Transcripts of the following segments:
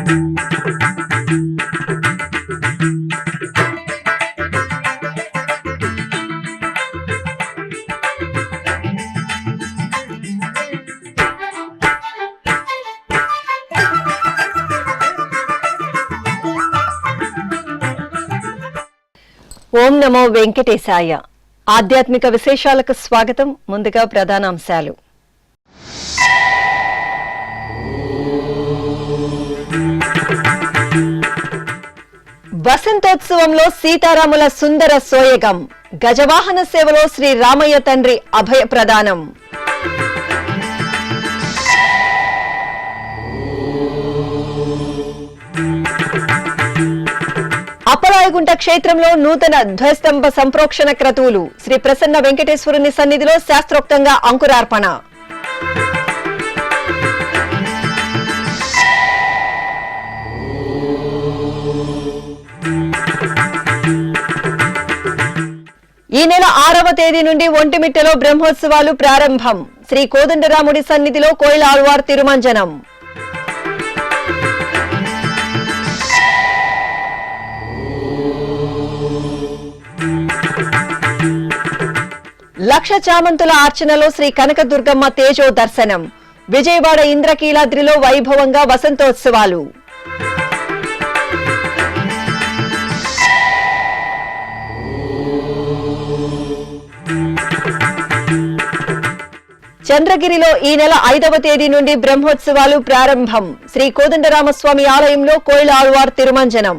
ఓం నమో వెంకటేశాయ. ఆధ్యాత్మిక విశేషాలకు స్వాగతం. ముందుగా ప్రధానాంశాలు. వసంతోత్సవంలో సీతారాముల సుందర సోయగం. గజవాహన సేవలో శ్రీ రామయ్య తండ్రి అభయ ప్రదానం. అప్పలాయగుంట క్షేత్రంలో నూతన ధ్వజస్తంభ సంప్రోక్షణ క్రతువులు. శ్రీ ప్రసన్న వెంకటేశ్వరుని సన్నిధిలో శాస్త్రోక్తంగా అంకురార్పణ. ఈ నెల 6వ తేదీ నుండి ఒంటిమిట్టలో బ్రహ్మోత్సవాలు ప్రారంభం. శ్రీ కోదండరాముడి సన్నిధిలో కోయిల ఆళ్వార్ తిరుమంజనం. లక్ష చామంతుల అర్చనలో శ్రీ కనకదుర్గమ్మ తేజో దర్శనం. విజయవాడ ఇంద్రకీలాద్రిలో వైభవంగా వసంతోత్సవాలు. చంద్రగిరిలో ఈ నెల 5వ తేదీ నుండి బ్రహ్మోత్సవాలు ప్రారంభం. శ్రీ కోదండరామస్వామి ఆలయంలో కోయిల ఆళ్వార్ తిరుమంజనం.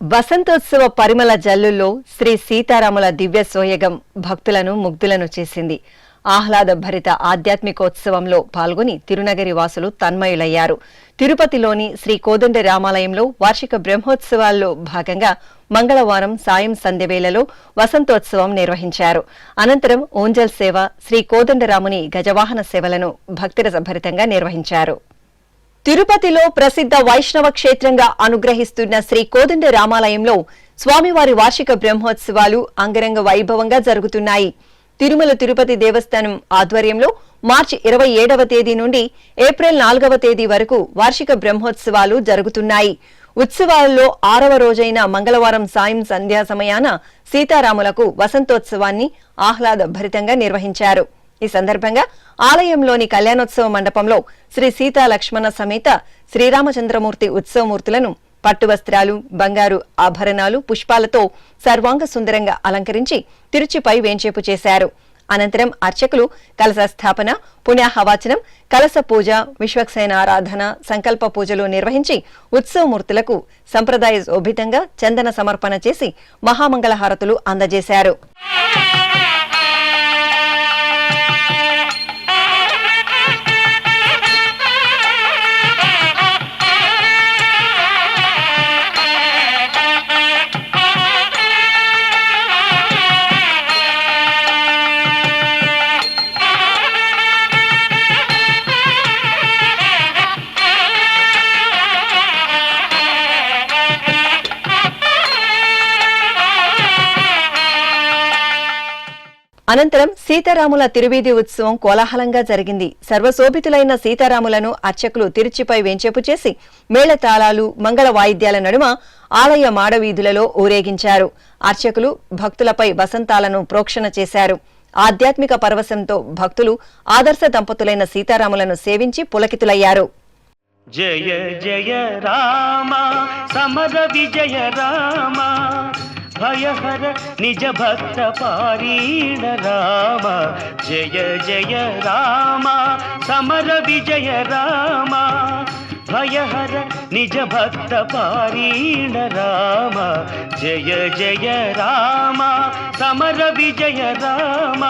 వసంతోత్సవ పరిమళ జల్లుల్లో శ్రీ సీతారాముల దివ్య సోయగం భక్తులను ముగ్ధులను చేసింది. ఆహ్లాద భరిత ఆధ్యాత్మికోత్సవంలో పాల్గొని తిరునగరి వాసులు తన్మయులయ్యారు. తిరుపతిలోని శ్రీ కోదండ రామాలయంలో వార్షిక బ్రహ్మోత్సవాల్లో భాగంగా మంగళవారం సాయం సంధ్యవేళలో వసంతోత్సవం నిర్వహించారు. అనంతరం ఓంజల్ సేవ, శ్రీ కోదండరాముని గజవాహన సేవలను భక్తిరసభరితంగా నిర్వహించారు. తిరుపతిలో ప్రసిద్ధ వైష్ణవ క్షేత్రంగా అనుగ్రహిస్తున్న శ్రీ కోదండ రామాలయంలో స్వామివారి వార్షిక బ్రహ్మోత్సవాలు అంగరంగ వైభవంగా జరుగుతున్నాయి. తిరుమల తిరుపతి దేవస్థానం ఆధ్వర్యంలో మార్చి 27వ తేదీ నుండి ఏప్రిల్ 4వ తేదీ వరకు వార్షిక బ్రహ్మోత్సవాలు జరుగుతున్నాయి. ఉత్సవాలలో 6వ రోజైన మంగళవారం సాయం సంధ్యా సమయాన సీతారాములకు వసంతోత్సవాన్ని ఆహ్లాద భరితంగా నిర్వహించారు. ఈ సందర్భంగా ఆలయంలోని కళ్యాణోత్సవ మండపంలో శ్రీ సీతా లక్ష్మణ సమేత శ్రీరామచంద్రమూర్తి ఉత్సవమూర్తులను పట్టు వస్త్రాలు, బంగారు ఆభరణాలు, పుష్పాలతో సర్వాంగ సుందరంగా అలంకరించి తిరుచిపై వేంచేపు చేశారు. అనంతరం అర్చకులు కలశ స్థాపన, పుణ్యాహవాచనం, కలశ పూజ, విశ్వక్సేన ఆరాధన, సంకల్ప పూజలు నిర్వహించి ఉత్సవమూర్తులకు సంప్రదాయ శోభితంగా చందన సమర్పణ చేసి మహామంగళహారతులు అందజేశారు. అనంతరం సీతారాముల తిరువీధి ఉత్సవం కోలాహలంగా జరిగింది. సర్వశోభితులైన సీతారాములను అర్చకులు తిరుచిపై వేంచేపు చేసి మేళతాళాలు, మంగళ వాయిద్యాల నడుమ ఆలయ మాడవీధులలో ఊరేగించారు. అర్చకులు భక్తులపై వసంతాలను ప్రోక్షణ చేశారు. ఆధ్యాత్మిక పరవశంతో భక్తులు ఆదర్శ దంపతులైన సీతారాములను సేవించి పులకితులయ్యారు. జయ జయ రామ సమర విజయ రామ, భయహర నిజ భక్త పారీణ రామ. జయ జయ రామ సమర విజయ రామ, భయహర నిజ భక్త పారీణ రామ. జయ జయ రామ సమర విజయ రామ.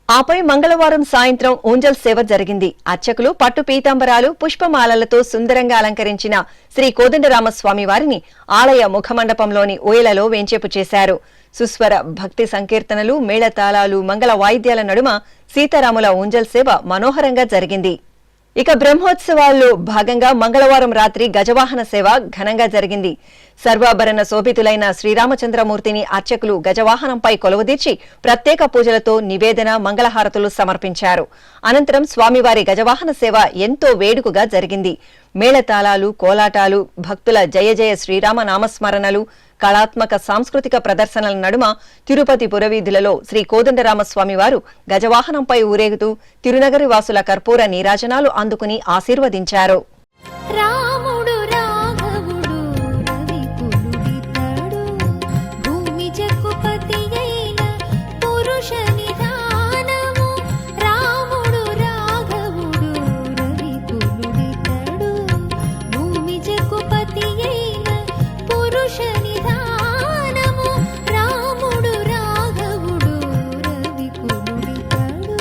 ఆ ఆపై మంగళవారం సాయంత్రం ఊంజల్ సేవ జరిగింది. అర్చకులు పట్టు పీతాంబరాలు, పుష్పమాలలతో సుందరంగా అలంకరించిన శ్రీ కోదండరామస్వామి వారిని ఆలయ ముఖమండపంలోని ఊయలలో వేంచేపు చేశారు. సుస్వర భక్తి సంకీర్తనలు, మేళతాళాలు, మంగళ వాయిద్యాల నడుమ సీతారాముల ఊంజల్ సేవ మనోహరంగా జరిగింది. ఇక బ్రహ్మోత్సవాల్లో భాగంగా మంగళవారం రాత్రి గజవాహన సేవ ఘనంగా జరిగింది. సర్వాభరణ శోభితులైన శ్రీరామచంద్రమూర్తిని అర్చకులు గజవాహనంపై కొలువుదీర్చి ప్రత్యేక పూజలతో నివేదన, మంగళహారతులు సమర్పించారు. అనంతరం స్వామివారి గజవాహన సేవ ఎంతో వేడుకగా జరిగింది. మేళతాళాలు, కోలాటాలు, భక్తుల జయ జయ శ్రీరామ నామస్మరణలు, కళాత్మక సాంస్కృతిక ప్రదర్శనల నడుమ తిరుపతి పురవీధులలో శ్రీ కోదండరామస్వామి వారు గజవాహనంపై ఊరేగుతూ తిరునగరి వాసుల కర్పూర నీరాజనాలు అందుకుని ఆశీర్వదించారు. రాముడు రాఘవుడు రవికులుడితడు భూమి జక్కుపతి అయిన పురుష నిధానము. రాముడు రాఘవుడు రవికులుడితడు భూమి జక్కుపతి అయిన పురుష నిధానము. రాముడు రాఘవుడు రవికులుడితడు.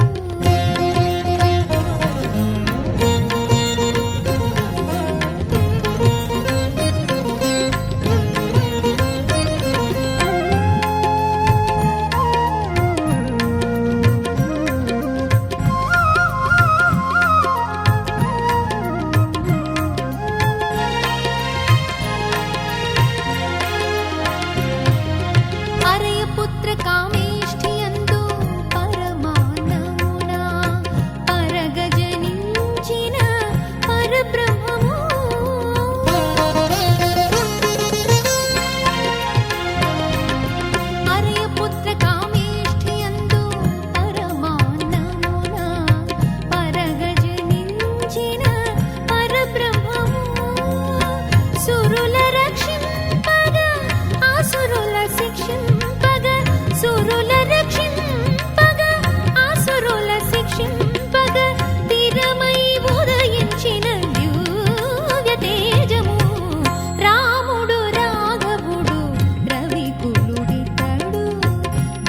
అరయపుత్ర కామేష్ఠియందు పరమాన్నమున పరగజనించిన పరబ్రహ్మము. అరయపుత్ర కామేష్ఠియందు పరమాన్నమున పరగజనించిన పరబ్రహ్మము. సురుల రక్షింపగా ఆసురుల శిక్షింపగా, సురుల రక్షింపగా ఆసురుల శిక్షింపగా, తిరమై ఉదయించిన దివ్య తేజము. రాముడు రాఘవుడు రవికులుడితడు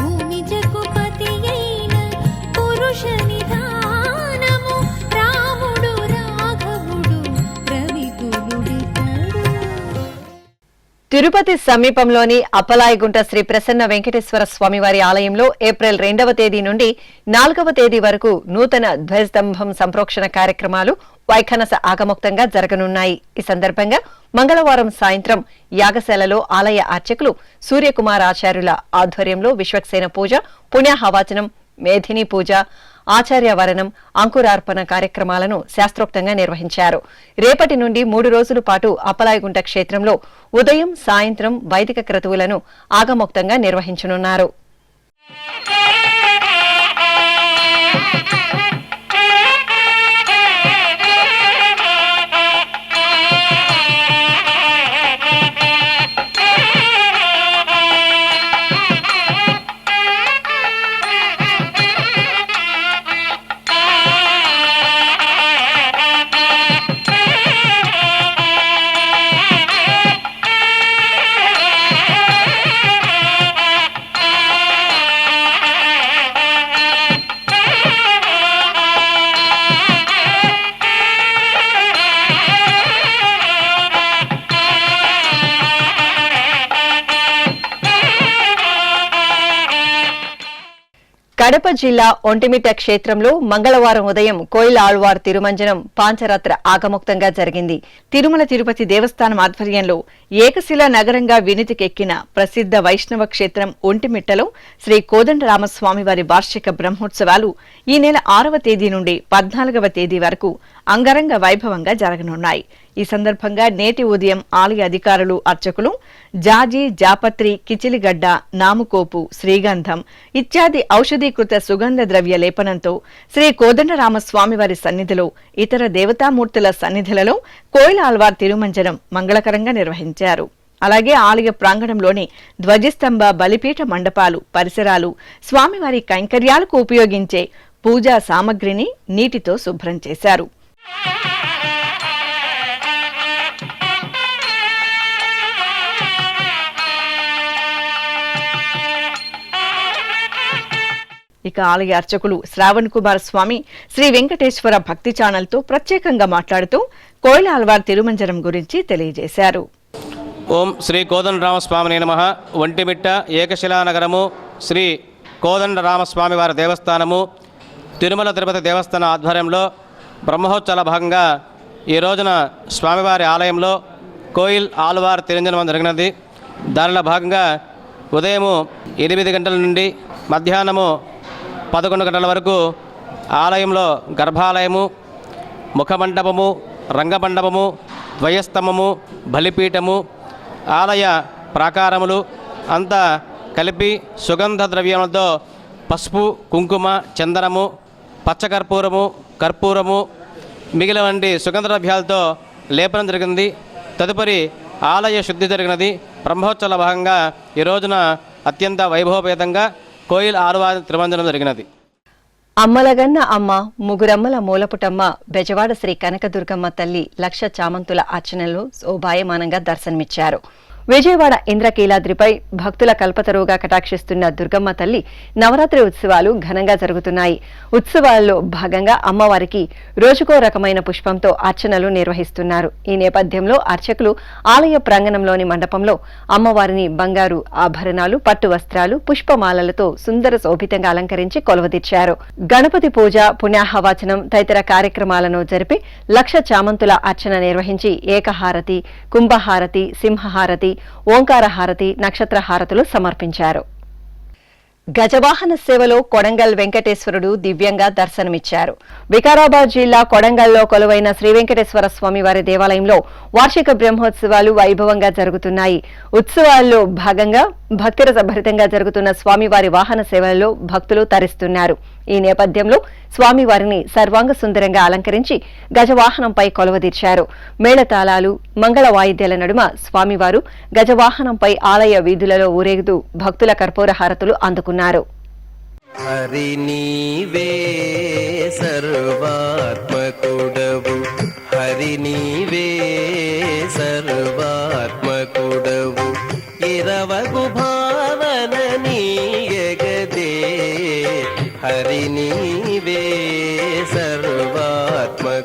భూమి జక్కుపతి అయిన పురుష నిధానము. రాముడు రాఘవుడు రవికులుడితడు. తిరుపతి సమీపంలోని అప్పలాయగుంట శ్రీ ప్రసన్న వెంకటేశ్వర స్వామివారి ఆలయంలో ఏప్రిల్ 2వ తేదీ నుండి 4వ తేదీ వరకు నూతన ధ్వజస్తంభం సంప్రోక్షణ కార్యక్రమాలు వైఖనస ఆగమోక్తంగా జరగనున్నాయి. ఈ సందర్భంగా మంగళవారం సాయంత్రం యాగశాలలో ఆలయ అర్చకులు సూర్యకుమార్ ఆచార్యుల ఆధ్వర్యంలో విశ్వక్సేన పూజ, పుణ్యాహవాచనం, మేధిని పూజ, ఆచార్యవరణం, అంకురార్పణ కార్యక్రమాలను శాస్త్రోక్తంగా నిర్వహించారు. రేపటి నుండి 3 రోజుల పాటు అప్పలాయగుంట క్షేత్రంలో ఉదయం, సాయంత్రం వైదిక క్రతువులను ఆగమోక్తంగా నిర్వహించనున్నారు. కడప జిల్లా ఒంటిమిట్ట క్షేత్రంలో మంగళవారం ఉదయం కోయిల ఆళ్వార్ తిరుమంజనం పాంచరాత్ర ఆగమోక్తంగా జరిగింది. తిరుమల తిరుపతి దేవస్థానం ఆధ్వర్యంలో ఏకశిలా నగరంగా వినితికెక్కిన ప్రసిద్ధ వైష్ణవ క్షేత్రం ఒంటిమిట్టలో శ్రీ కోదండరామస్వామివారి వార్షిక బ్రహ్మోత్సవాలు ఈ నెల 6వ తేదీ నుండి 14వ తేదీ వరకు అంగరంగ వైభవంగా జరగనున్నాయి. ఈ సందర్భంగా నేటి ఉదయం ఆలయ అధికారులు, అర్చకులు జాజి, జాపత్రి, కిచిలిగడ్డ, నాముకోపు, శ్రీగంధం ఇత్యాది ఔషధీకృత సుగంధ ద్రవ్య లేపనంతో శ్రీ కోదండరామస్వామివారి సన్నిధిలో, ఇతర దేవతామూర్తుల సన్నిధులలో కోయిల ఆళ్వార్ తిరుమంజనం మంగళకరంగా నిర్వహించారు. అలాగే ఆలయ ప్రాంగణంలోని ధ్వజస్తంభ, బలిపీఠ మండపాలు, పరిసరాలు స్వామివారి కైంకర్యాలకు ఉపయోగించే పూజా సామగ్రిని నీటితో శుభ్రం చేశారు. ఇక ఆలయ అర్చకులు శ్రావణ్ కుమార్ స్వామి శ్రీ వెంకటేశ్వర భక్తి ఛానల్తో ప్రత్యేకంగా మాట్లాడుతూ కోయిల ఆళ్వార్ తిరుమంజనం గురించి తెలియజేశారు. ఓం శ్రీ కోదండరామస్వామినే నమః. ఒంటిమిట్ట ఏకశిలానగరము శ్రీ కోదండరామస్వామి వారి దేవస్థానము తిరుమల తిరుపతి దేవస్థాన ఆధ్వర్యంలో బ్రహ్మోత్సవాల భాగంగా ఈ రోజున స్వామివారి ఆలయంలో కోయిల్ ఆళ్వార్ తిరుమంజనం జరిగినది. దానిలో భాగంగా ఉదయము 8 గంటల నుండి మధ్యాహ్నము 11 గంటల వరకు ఆలయంలో గర్భాలయము, ముఖమండపము, రంగమండపము, ద్వయస్తంభము, బలిపీఠము, ఆలయ ప్రాకారములు అంతా కలిపి సుగంధ ద్రవ్యములతో పసుపు, కుంకుమ, చందనము, పచ్చకర్పూరము, కర్పూరము మిగిలిన వంటి సుగంధ ద్రవ్యాలతో లేపనం జరిగింది. తదుపరి ఆలయ శుద్ధి జరిగినది. బ్రహ్మోత్సవాల భాగంగా ఈ రోజున అత్యంత వైభవపేతంగా కోయిల్ ఆళ్వార్ తిరుమంజనం జరిగినది. అమ్మలగన్న అమ్మ ముగురమ్మల మూలపుటమ్మ బెజవాడ శ్రీ కనకదుర్గమ్మ తల్లి లక్ష చామంతుల అర్చనలో శోభాయమానంగా దర్శనమిచ్చారు. విజయవాడ ఇంద్రకీలాద్రిపై భక్తుల కల్పతరువుగా కటాక్షిస్తున్న దుర్గమ్మ తల్లి నవరాత్రి ఉత్సవాలు ఘనంగా జరుగుతున్నాయి. ఉత్సవాల్లో భాగంగా అమ్మవారికి రోజుకో రకమైన పుష్పంతో అర్చనలు నిర్వహిస్తున్నారు. ఈ నేపథ్యంలో అర్చకులు ఆలయ ప్రాంగణంలోని మండపంలో అమ్మవారిని బంగారు ఆభరణాలు, పట్టు వస్త్రాలు, పుష్పమాలలతో సుందర శోభితంగా అలంకరించి కొలువుదీర్చారు. గణపతి పూజ, పుణ్యాహవాచనం తదితర కార్యక్రమాలను జరిపి లక్ష చామంతుల అర్చన నిర్వహించి ఏకహారతి, కుంభహారతి, సింహహారతి, ఓంకారహారతి, నక్షత్ర హారతులు సమర్పించారు. గజవాహన సేవలో కొడంగల్ వెంకటేశ్వరుడు దివ్యంగా దర్శనమిచ్చారు. వికారాబాద్ జిల్లా కొడంగల్లో కొలువైన శ్రీ వెంకటేశ్వర స్వామివారి దేవాలయంలో వార్షిక బ్రహ్మోత్సవాలు వైభవంగా జరుగుతున్నాయి. ఉత్సవాల్లో భాగంగా భక్తిరసభరితంగా జరుగుతున్న స్వామివారి వాహన సేవలలో భక్తులు తరిస్తున్నారు. ఈ నేపథ్యంలో స్వామివారిని సర్వాంగ సుందరంగా అలంకరించి గజవాహనంపై కొలువదీర్చారు. మేళతాళాలు, మంగళ వాయిద్యాల నడుమ స్వామివారు గజవాహనంపై ఆలయ వీధులలో ఊరేగుతూ భక్తుల కర్పూర హారతులు అందుకున్నారు. హరి నీవే సర్వాత్మకుడవు, హరి నీవే సర్వాత్మకుడవు, ఇరవగు భావన నీయగదే, హరి నీవే సర్వాత్మకుడవు,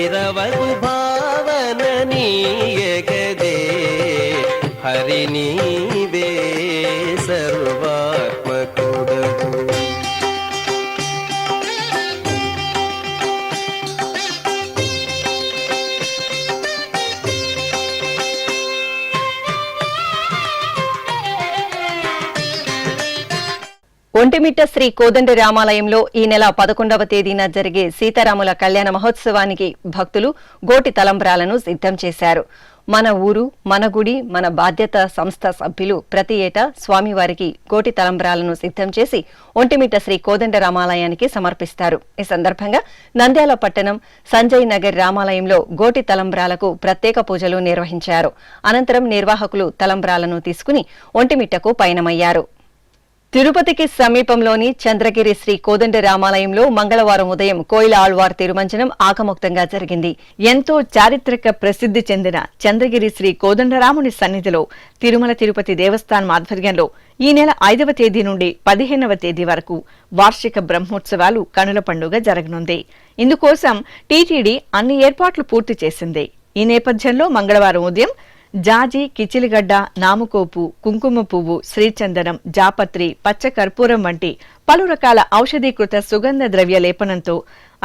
ఇరవగు భావన నీయగదే, హరి నీవే సర్వాత్మకుడవు. ఒంటిమిట్ట శ్రీ కోదండ రామాలయంలో ఈ నెల 11వ తేదీన జరిగే సీతారాముల కళ్యాణ మహోత్సవానికి భక్తులు గోటి తలంబ్రాలను సిద్ధం చేశారు. మన ఊరు, మన గుడి, మన బాధ్యత సంస్థ సభ్యులు ప్రతి ఏటా స్వామివారికి గోటి తలంబ్రాలను సిద్ధం చేసి ఒంటిమిట్ట శ్రీ కోదండ రామాలయానికి సమర్పిస్తారు. ఈ సందర్భంగా నంద్యాల పట్టణం సంజయ్ నగర్ రామాలయంలో గోటి తలంబ్రాలకు ప్రత్యేక పూజలు నిర్వహించారు. అనంతరం నిర్వాహకులు తలంబ్రాలను తీసుకుని ఒంటిమిట్టకు పయనమయ్యారు. తిరుపతికి సమీపంలోని చంద్రగిరి శ్రీ కోదండ రామాలయంలో మంగళవారం ఉదయం కోయిల ఆళ్వార్ తిరుమంజనం ఆగమోక్తంగా జరిగింది. ఎంతో చారిత్రక ప్రసిద్ధి చెందిన చంద్రగిరి శ్రీ కోదండరాముని సన్నిధిలో తిరుమల తిరుపతి దేవస్థానం ఆధ్వర్యంలో ఈ నెల 5వ తేదీ నుండి 15వ తేదీ వరకు వార్షిక బ్రహ్మోత్సవాలు కనుల పండుగ జరగనుంది. ఇందుకోసం టీటీడీ అన్ని ఏర్పాట్లు పూర్తి చేసింది. ఈ నేపథ్యంలో మంగళవారం ఉదయం జాజి, కిచిలిగడ్డ, నాముకోపు, కుంకుమ పువ్వు, శ్రీచందనం, జాపత్రి, పచ్చ కర్పూరం వంటి పలు రకాల ఔషధీకృత సుగంధ ద్రవ్య లేపనంతో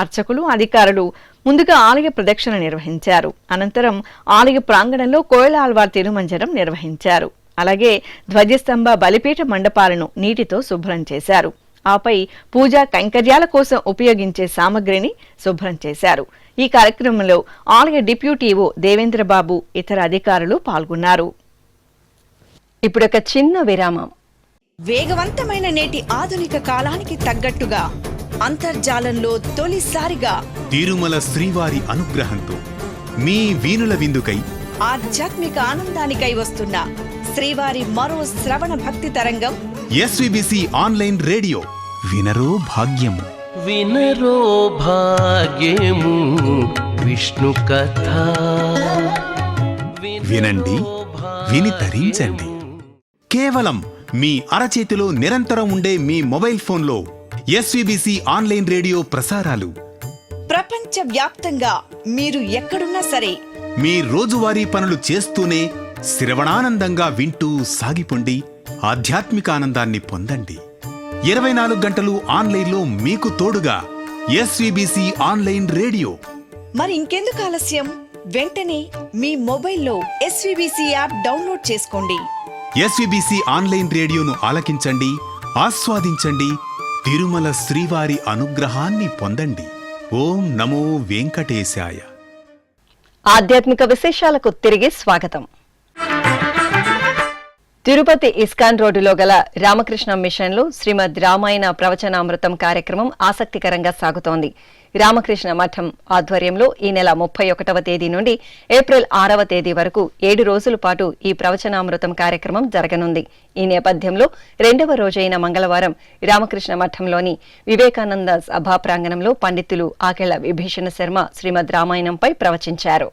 అర్చకులు, అధికారులు ముందుగా ఆలయ ప్రదక్షిణ నిర్వహించారు. అనంతరం ఆలయ ప్రాంగణంలో కోయిల ఆళ్వార్ తిరుమంజనం నిర్వహించారు. అలాగే ధ్వజస్తంభ, బలిపీఠ మండపాలను నీటితో శుభ్రం చేశారు. ఆపై పూజా కైంకర్యాల కోసం ఉపయోగించే సామగ్రిని శుభ్రం చేశారు. ఈ కార్యక్రమంలో ఆలయ డిప్యూటీఓ దేవేంద్రబాబు, ఇతర అధికారులు పాల్గొన్నారు. ఇప్పుడొక చిన్న విరామం. వేగవంతమైన నేటి ఆధునిక కాలానికి తగ్గట్టుగా అంతర్జాలంలో తొలిసారిగా తిరుమల శ్రీవారి అనుగ్రహంతో మీ వీణుల విందుకై ఆధ్యాత్మిక ఆనందానికై వస్తున్న శ్రీవారి మరో శ్రవణ భక్తి తరంగం ఎస్విబిసి ఆన్లైన్ రేడియో. వినరో భాగ్యము, వినరో భాగ్యము విష్ణు కథ. వినండి, విని తరించండి. కేవలం మీ అరచేతిలో నిరంతరం ఉండే మీ మొబైల్ ఫోన్లో ఎస్వీబీసీ ఆన్లైన్ రేడియో ప్రసారాలు ప్రపంచ వ్యాప్తంగా మీరు ఎక్కడున్నా సరే మీ రోజువారీ పనులు చేస్తూనే శ్రవణానందంగా వింటూ సాగిపోండి, ఆధ్యాత్మిక ఆనందాన్ని పొందండి. 24 గంటలు ఆన్లైన్లో మీకు తోడుగా ఎస్వీబీసీ ఆన్లైన్ రేడియో. మరి ఇంకెందుకు ఆలస్యం? వెంటనే మీ మొబైల్లో ఎస్వీబీసీ యాప్ డౌన్లోడ్ చేసుకోండి. ఎస్వీబీసీ ఆన్లైన్ రేడియోను ఆలకించండి, ఆస్వాదించండి, తిరుమల శ్రీవారి అనుగ్రహాన్ని పొందండి. ఓం నమో వెంకటేశాయ. ఆధ్యాత్మిక విశేషాలకు తిరిగి స్వాగతం. తిరుపతి ఇస్కాన్ రోడ్డులో గల రామకృష్ణ మిషన్లో శ్రీమద్ రామాయణ ప్రవచనామృతం కార్యక్రమం ఆసక్తికరంగా సాగుతోంది. రామకృష్ణ మఠం ఆధ్వర్యంలో ఈ నెల 31వ తేదీ నుండి ఏప్రిల్ 6వ తేదీ వరకు 7 రోజుల పాటు ఈ ప్రవచనామృతం కార్యక్రమం జరగనుంది. ఈ నేపథ్యంలో 2వ రోజైన మంగళవారం రామకృష్ణ మఠంలోని వివేకానంద సభా ప్రాంగణంలో పండితులు ఆకెళ్ల విభీషణ శర్మ శ్రీమద్ రామాయణంపై ప్రవచించారు.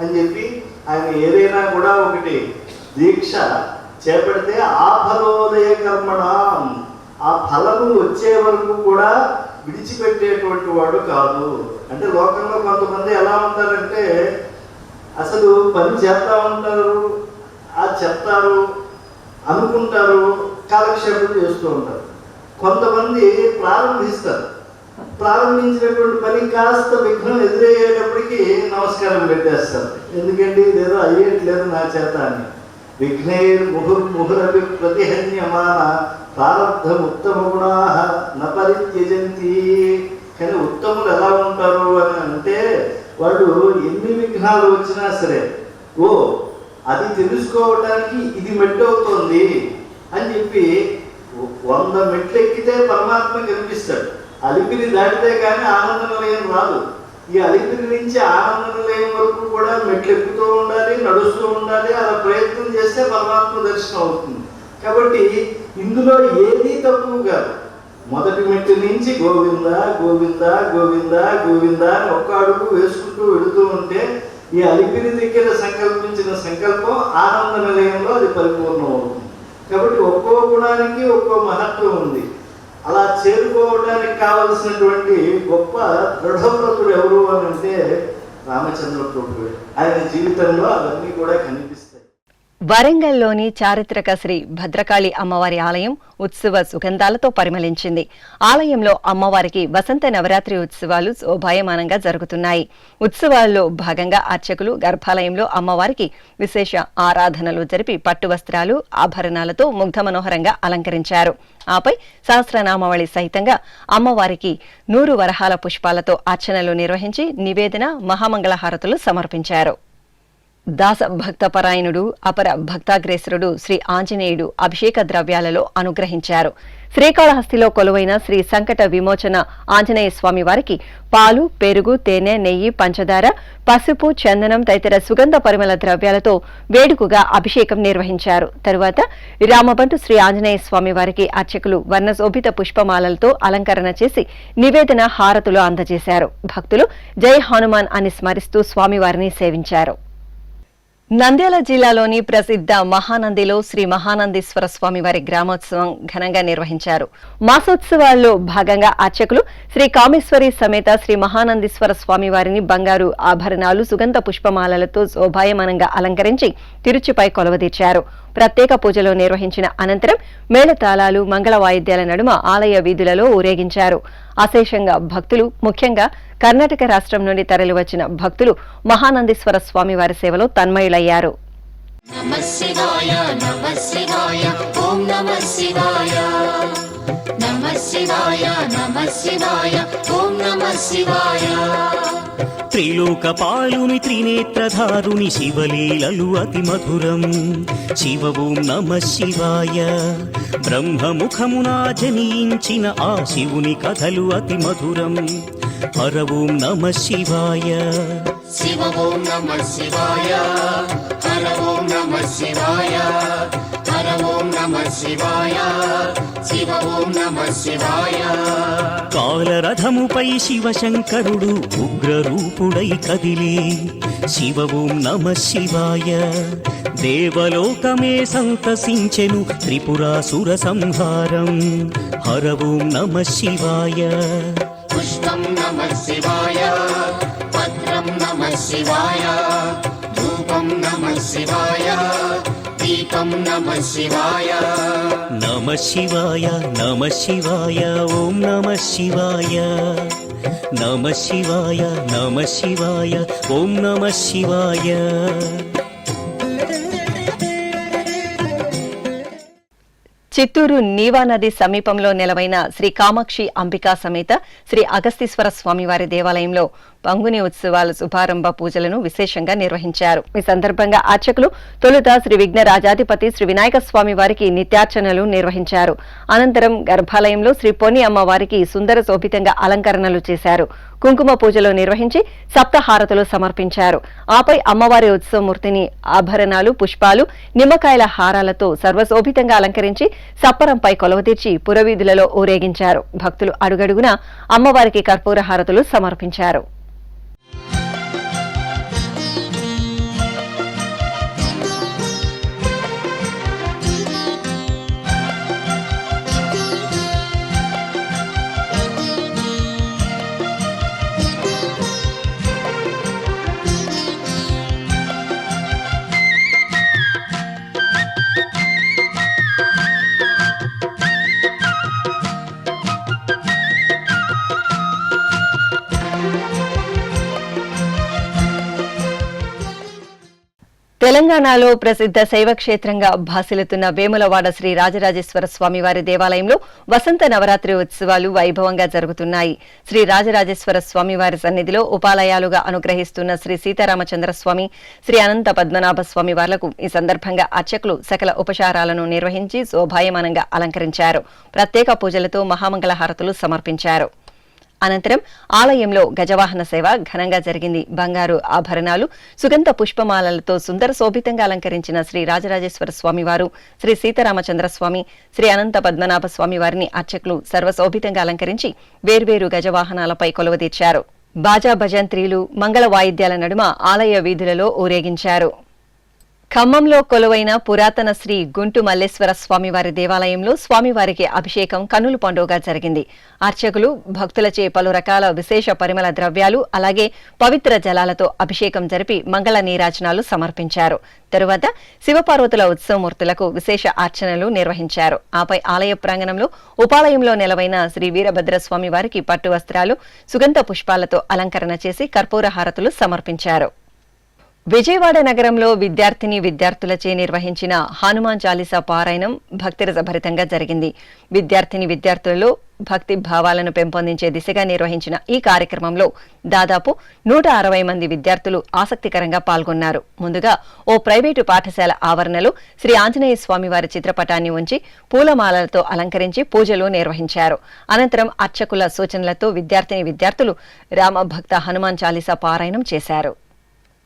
అని చెప్పి ఆయన ఏదైనా కూడా ఒకటి దీక్ష చేపడితే ఆ ఫలోదయ కర్మణ, ఆ ఫలము వచ్చే వరకు కూడా విడిచిపెట్టేటువంటి వాడు కాదు. అంటే లోకంలో కొంతమంది ఎలా ఉంటారంటే అసలు పని చేస్తూ ఉంటారు, చెప్తారు, అనుకుంటారు, కాలక్షేపం చేస్తూ ఉంటారు. కొంతమంది ప్రారంభించినటువంటి పని కాస్త విఘ్నం ఎదురయ్యేటప్పటికీ నమస్కారం పెట్టేస్తారు. ఎందుకంటే ఇదేదో అయ్యేట్లేదు నా చేత అని. విఘ్నేర్ ముహురపి ప్రతిహన్యమాన ప్రారబ్ధం ఉత్తమ గుణా నపరిత్యజంతి. కానీ ఉత్తములు ఎలా ఉంటారు అని అంటే వాళ్ళు ఎన్ని విఘ్నాలు వచ్చినా సరే అది తెలుసుకోవడానికి ఇది మెట్టు అవుతోంది అని చెప్పి 100 మెట్లు ఎక్కితే పరమాత్మ కనిపిస్తాడు. అలిపిరి దాటితే కానీ ఆనంద నిలయం రాదు. ఈ అలిపిరి నుంచి ఆనంద నిలయం వరకు కూడా మెట్లు ఎక్కుతూ ఉండాలి, నడుస్తూ ఉండాలి. అలా ప్రయత్నం చేస్తే పరమాత్మ దర్శనం అవుతుంది. కాబట్టి ఇందులో ఏదీ తక్కువ కాదు. మొదటి మెట్టు నుంచి గోవింద గోవింద గోవింద గోవింద అని ఒక్క అడుగు వేసుకుంటూ వెళుతూ ఉంటే ఈ అలిపిరి దగ్గర సంకల్పించిన సంకల్పం ఆనంద నిలయంలో అది పరిపూర్ణం అవుతుంది. కాబట్టి ఒక్కో గుణానికి ఒక్కో మహత్వం ఉంది. అలా చేరుకోవడానికి కావలసినటువంటి గొప్ప దృఢవ్రతుడు ఎవరు అని అంటే రామచంద్ర ప్రభువే. ఆయన జీవితంలో అవన్నీ కూడా కనిపిస్తాయి. వరంగల్లోని చారిత్రక శ్రీ భద్రకాళి అమ్మవారి ఆలయం ఉత్సవ సుగంధాలతో పరిమళించింది. ఆలయంలో అమ్మవారికి వసంత నవరాత్రి ఉత్సవాలు శోభాయమానంగా జరుగుతున్నాయి. ఉత్సవాల్లో భాగంగా అర్చకులు గర్భాలయంలో అమ్మవారికి విశేష ఆరాధనలు జరిపి పట్టు వస్త్రాలు, ఆభరణాలతో ముగ్ధ మనోహరంగా అలంకరించారు. ఆపై సహస్రనామావళి సహితంగా అమ్మవారికి 100 వరహాల పుష్పాలతో అర్చనలు నిర్వహించి నివేదన, మహామంగళహారతులు సమర్పించారు. దాస భక్తపరాయణుడు, అపర భక్తాగ్రేసరుడు శ్రీ ఆంజనేయుడు అభిషేక ద్రవ్యాలలో అనుగ్రహించారు. శ్రీకాళహస్తిలో కొలువైన శ్రీ సంకట విమోచన ఆంజనేయ స్వామి వారికి పాలు, పెరుగు, తేనె, నెయ్యి, పంచదార, పసుపు, చందనం తదితర సుగంధ పరిమళ ద్రవ్యాలతో వేడుకగా అభిషేకం నిర్వహించారు. తరువాత రామబంటు శ్రీ ఆంజనేయ స్వామి వారికి అర్చకులు వర్ణశోభిత పుష్పమాలలతో అలంకరణ చేసి నివేదన, హారతులు అందజేశారు. భక్తులు జై హనుమాన్ అని స్మరిస్తూ స్వామివారిని సేవించారు. నంద్యాల జిల్లాలోని ప్రసిద్ధ మహానందిలో శ్రీ మహానందీశ్వర స్వామివారి గ్రామోత్సవం ఘనంగా నిర్వహించారు. మాసోత్సవాల్లో భాగంగా అర్చకులు శ్రీ కామేశ్వరి సమేత శ్రీ మహానందీశ్వర స్వామివారిని బంగారు ఆభరణాలు, సుగంధ పుష్పమాలలతో శోభాయమానంగా అలంకరించి తిరుచిపై కొలువదీర్చారు. ప్రత్యేక పూజలు నిర్వహించిన అనంతరం మేళతాళాలు, మంగళ వాయిద్యాల నడుమ ఆలయ వీధులలో ఊరేగించారు. అశేషంగా భక్తులు, ముఖ్యంగా కర్ణాటక రాష్ట్రం నుండి తరలివచ్చిన భక్తులు మహానందీశ్వర స్వామివారి సేవలో తన్మయులయ్యారు. త్రిలోకపాలుని త్రినేత్రధారుని శివలీలలు అతి మధురం. శివ ఓం నమః శివాయ. బ్రహ్మముఖమున జనించిన ఆ శివుని కథలు అతి మధురం. హర ఓం నమః శివాయ. శివ ఓం నమః శివాయ. హర ఓం నమః శివాయ. హర ఓం నమః కాలరథముపై శివశంకరుడు ఉగ్రరూపుడై కదిలి శివ ఓం నమ శివాయ దేవలోకమే సంతసించెను త్రిపురాసుర సంహారం హర ఓం నమ శివాయ పుష్పం నమః శివాయ పత్రం నమః శివాయ ధూపం నమః శివాయ దీపం నమః శివాయ నమ శివాయ నమ శివాయ ఓం నమ శివాయ నమ శివాయ నమ శివాయ ఓం నమ శివాయ చిత్తూరు నీవా నది సమీపంలో నెలవైన శ్రీ కామాక్షి అంబికా సమేత శ్రీ అగస్తీశ్వర స్వామివారి దేవాలయంలో పంగుని ఉత్సవాల శుభారంభ పూజలను విశేషంగా నిర్వహించారు. ఈ సందర్భంగా అర్చకులు తొలుత శ్రీ విఘ్న రాజాధిపతి శ్రీ వినాయక స్వామి వారికి నిత్యార్చనలు నిర్వహించారు. అనంతరం గర్భాలయంలో శ్రీ పొని అమ్మవారికి సుందర శోభితంగా అలంకరణలు చేశారు. కుంకుమ పూజలు నిర్వహించి సప్తహారతులు సమర్పించారు. ఆపై అమ్మవారి ఉత్సవమూర్తిని ఆభరణాలు, పుష్పాలు, నిమ్మకాయల హారాలతో సర్వశోభితంగా అలంకరించి సప్పరంపై కొలవతీర్చి పురవీధులలో ఊరేగించారు. భక్తులు అడుగడుగునా అమ్మవారికి కర్పూర హారతులు సమర్పించారు. తెలంగాణలో ప్రసిద్ధ శైవక్షేత్రంగా భాసిల్లుతున్న వేములవాడ శ్రీ రాజరాజేశ్వర స్వామివారి దేవాలయంలో వసంత నవరాత్రి ఉత్సవాలు వైభవంగా జరుగుతున్నాయి. శ్రీ రాజరాజేశ్వర స్వామివారి సన్నిధిలో ఉపాలయాలుగా అనుగ్రహిస్తున్న శ్రీ సీతారామచంద్రస్వామి, శ్రీ అనంత పద్మనాభ స్వామి వార్లకు ఈ సందర్భంగా అర్చకులు సకల ఉపచారాలను నిర్వహించి శోభాయమానంగా అలంకరించారు. ప్రత్యేక పూజలతో మహామంగళ హారతులు సమర్పించారు. అనంతరం ఆలయంలో గజవాహన సేవ ఘనంగా జరిగింది. బంగారు ఆభరణాలు, సుగంధ పుష్పమాలలతో సుందర శోభితంగా అలంకరించిన శ్రీ రాజరాజేశ్వర స్వామివారు, శ్రీ సీతారామచంద్రస్వామి, శ్రీ అనంత పద్మనాభ స్వామి వారిని అర్చకులు సర్వశోభితంగా అలంకరించి వేర్వేరు గజవాహనాలపై కొలువుదీర్చారు. బాజా భజంత్రీలు, మంగళ వాయిద్యాల నడుమ ఆలయ వీధులలో ఊరేగించారు. ఖమ్మంలో కొలువైన పురాతన శ్రీ గుంటు మల్లేశ్వర స్వామివారి దేవాలయంలో స్వామివారికి అభిషేకం కన్నుల పండుగగా జరిగింది. అర్చకులు భక్తులచే పలు రకాల విశేష పరిమళ ద్రవ్యాలు అలాగే పవిత్ర జలాలతో అభిషేకం జరిపి మంగళ నీరాజనాలు సమర్పించారు. తరువాత శివపార్వతుల ఉత్సవమూర్తులకు విశేష అర్చనలు నిర్వహించారు. ఆపై ఆలయ ప్రాంగణంలో ఉపాలయంలో నెలవైన శ్రీ వీరభద్రస్వామి వారికి పట్టు వస్త్రాలు, సుగంధ పుష్పాలతో అలంకరణ చేసి కర్పూర హారతులు సమర్పించారు. విజయవాడ నగరంలో విద్యార్థులచే నిర్వహించిన హనుమాన్ చాలీసా పారాయణం భక్తిరసభరితంగా జరిగింది. విద్యార్థులలో భక్తి భావాలను పెంపొందించే దిశగా నిర్వహించిన ఈ కార్యక్రమంలో దాదాపు 160 మంది విద్యార్థులు ఆసక్తికరంగా పాల్గొన్నారు. ముందుగా ఓ ప్రైవేటు పాఠశాల ఆవరణలో శ్రీ ఆంజనేయ స్వామి వారి చిత్రపటాన్ని ఉంచి పూలమాలలతో అలంకరించి పూజలు నిర్వహించారు. అనంతరం అర్చకుల సూచనలతో విద్యార్థులు రామభక్త హనుమాన్ చాలీసా పారాయణం చేశారు.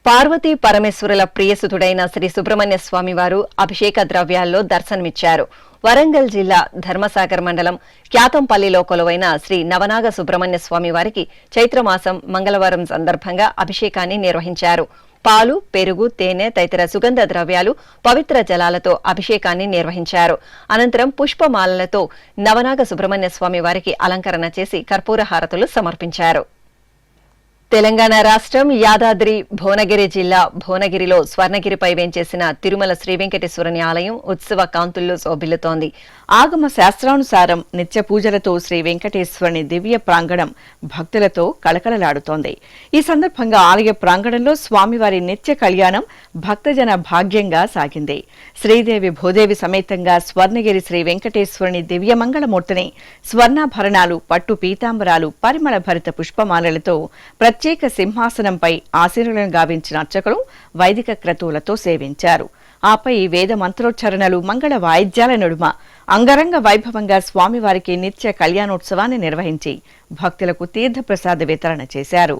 పార్వతీ పరమేశ్వరుల ప్రియసుతుడైన శ్రీ సుబ్రహ్మణ్య స్వామి వారు అభిషేక ద్రవ్యాల్లో దర్శనమిచ్చారు. వరంగల్ జిల్లా ధర్మసాగర్ మండలం క్యాతంపల్లిలో కొలువైన శ్రీ నవనాగ సుబ్రహ్మణ్య స్వామి వారికి చైత్రమాసం మంగళవారం సందర్భంగా అభిషేకాన్ని నిర్వహించారు. పాలు, పెరుగు, తేనె తదితర సుగంధ ద్రవ్యాలు, పవిత్ర జలాలతో అభిషేకాన్ని నిర్వహించారు. అనంతరం పుష్పమాలలతో నవనాగ సుబ్రహ్మణ్య స్వామి వారికి అలంకరణ చేసి కర్పూర హారతులు సమర్పించారు. తెలంగాణ రాష్ట్రం యాదాద్రి భువనగిరి జిల్లా భువనగిరిలో స్వర్ణగిరిపై వేంచేసిన తిరుమల శ్రీ వెంకటేశ్వరుని ఆలయం ఉత్సవ కాంతుల్లో శోభిల్లుతోంది. ఆగమ శాస్త్రానుసారం నిత్య పూజలతో శ్రీ వెంకటేశ్వరుని దివ్య ప్రాంగణం భక్తులతో కళకళలాడుతోంది. ఈ సందర్భంగా ఆలయ ప్రాంగణంలో స్వామివారి నిత్య కళ్యాణం భక్తజన భాగ్యంగా సాగింది. శ్రీదేవి భూదేవి సమేతంగా స్వర్ణగిరి శ్రీ వెంకటేశ్వరుని దివ్య మంగళమూర్తిని స్వర్ణాభరణాలు, పట్టు పీతాంబరాలు, పరిమళ భరిత పుష్పమాలలతో ప్రత్యేక సింహాసనంపై ఆశీర్వలను గావించిన అర్చకులు వైదిక క్రతువులతో సేవించారు. ఆపై వేద మంత్రోచ్చరణలు, మంగళ వాయిద్యాల నడుమ అంగరంగ వైభవంగా స్వామివారికి నిత్య కళ్యాణోత్సవాన్ని నిర్వహించి భక్తులకు తీర్థప్రసాద వితరణ చేశారు.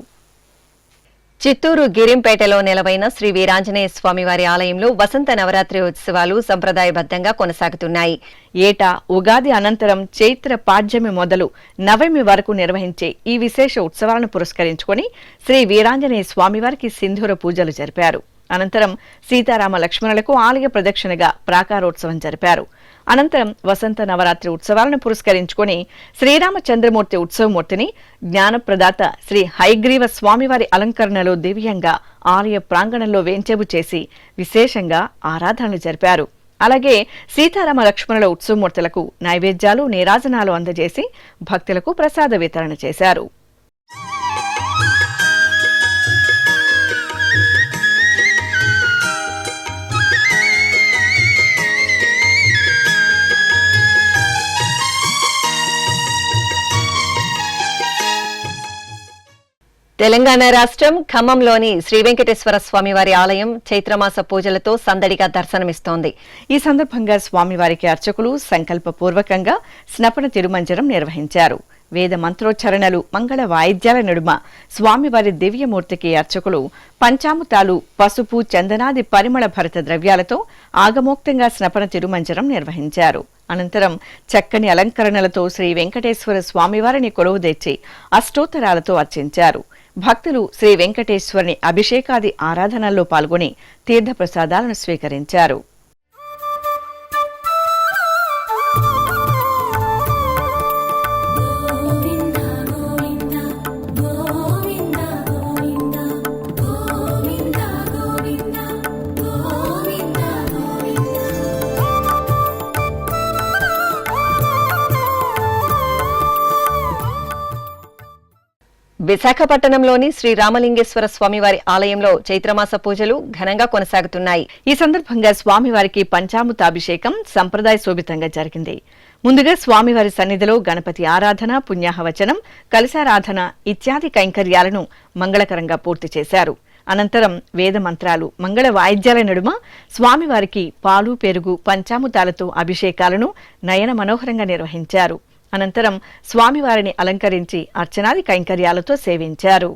చిత్తూరు గిరింపేటలో నెలవైన శ్రీ వీరాంజనేయ స్వామివారి ఆలయంలో వసంత నవరాత్రి ఉత్సవాలు సంప్రదాయబద్ధంగా కొనసాగుతున్నాయి. ఏటా ఉగాది అనంతరం చైత్ర పాడ్యమి మొదలు నవమి వరకు నిర్వహించే ఈ విశేష ఉత్సవాలను పురస్కరించుకొని శ్రీ వీరాంజనేయ స్వామివారికి సింధూర పూజలు జరిపారు. అనంతరం సీతారామ లక్ష్మణులకు ఆలయ ప్రదక్షిణగా ప్రాకారోత్సవం జరిపారు. అనంతరం వసంత నవరాత్రి ఉత్సవాలను పురస్కరించుకొని శ్రీరామచంద్రమూర్తి ఉత్సవమూర్తిని జ్ఞానప్రదాత శ్రీ హయగ్రీవ స్వామివారి అలంకరణలో దివ్యంగా ఆలయ ప్రాంగణంలో వేంచేపు చేసి విశేషంగా ఆరాధనలు జరిపారు. అలాగే సీతారామ లక్ష్మణుల ఉత్సవమూర్తులకు నైవేద్యాలు నీరాజనాలు అందజేసి భక్తులకు ప్రసాద వితరణ చేశారు. తెలంగాణ రాష్ట్రం ఖమ్మంలోని శ్రీ వెంకటేశ్వర స్వామివారి ఆలయం చైత్రమాస పూజలతో సందడిగా దర్శనమిస్తోంది. ఈ సందర్భంగా స్వామివారికి అర్చకులు సంకల్పపూర్వకంగా స్నపన తిరుమంజనం నిర్వహించారు. వేద మంత్రోచ్చరణలు, మంగళ వాయిద్యాల నడుమ స్వామివారి దివ్యమూర్తికి అర్చకులు పంచామృతాలు, పసుపు, చందనాది పరిమళ భరిత ద్రవ్యాలతో ఆగమోక్తంగా స్నపన తిరుమంజనం నిర్వహించారు. అనంతరం చక్కని అలంకరణలతో శ్రీ వెంకటేశ్వర స్వామివారిని కొలువుదెచ్చి అష్టోత్తరాలతో అర్చించారు. భక్తులు శ్రీ వెంకటేశ్వరుని అభిషేకాది ఆరాధనల్లో పాల్గొని తీర్థప్రసాదాలను స్వీకరించారు. విశాఖపట్నంలోని శ్రీ రామలింగేశ్వర స్వామివారి ఆలయంలో చైత్రమాస పూజలు ఘనంగా కొనసాగుతున్నాయి. ఈ సందర్భంగా స్వామివారికి పంచామృతాభిషేకం సంప్రదాయ శోభితంగా జరిగింది. ముందుగా స్వామివారి సన్నిధిలో గణపతి ఆరాధన, పుణ్యాహవచనం, కలశారాధన ఇత్యాది కైంకర్యాలను మంగళకరంగా పూర్తి చేశారు. అనంతరం వేద మంత్రాలు, మంగళ వాయిద్యాల నడుమ స్వామివారికి పాలు, పెరుగు, పంచామృతాలతో అభిషేకాలను నయన మనోహరంగా నిర్వహించారు. అనంతరం స్వామివారిని అలంకరించి అర్చనాది కైంకర్యాలతో సేవించారు.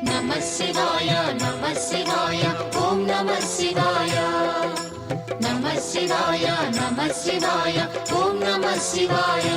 నమః శివాయ నమః శివాయ ఓం నమః శివాయ నమః శివాయ నమః శివాయ ఓం నమః శివాయ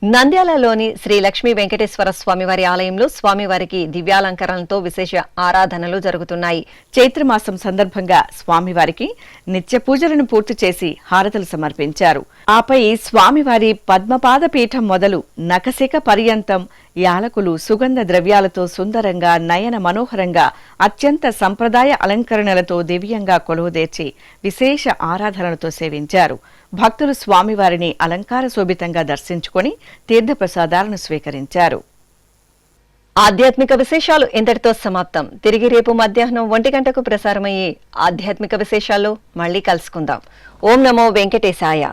నంద్యాలలోని శ్రీ లక్ష్మీ వెంకటేశ్వర స్వామివారి ఆలయంలో స్వామివారికి దివ్యాలంకరణలతో విశేష ఆరాధనలు జరుగుతున్నాయి. చైత్రమాసం సందర్భంగా స్వామివారికి నిత్య పూజలను పూర్తి చేసి హారతులు సమర్పించారు. ఆపై స్వామివారి పద్మపాద పీఠం మొదలు నఖశిఖ పర్యంతం యాలకులు, సుగంధ ద్రవ్యాలతో సుందరంగా నయన మనోహరంగా అత్యంత సంప్రదాయ అలంకరణలతో దివ్యంగా కొలువుదేర్చి విశేష ఆరాధనలతో సేవించారు. భక్తులు స్వామివారిని అలంకార శోభితంగా దర్శించుకొని తీర్థప్రసాదాలను స్వీకరించారు. ఆధ్యాత్మిక విశేషాలు ఇంతటితో సమాప్తం. తిరిగి రేపు మధ్యాహ్నం 1 గంటకు ప్రసారమయ్యే ఆధ్యాత్మిక విశేషాల్లో మళ్లీ కలుసుకుందాం. ఓం నమో వెంకటేశాయ.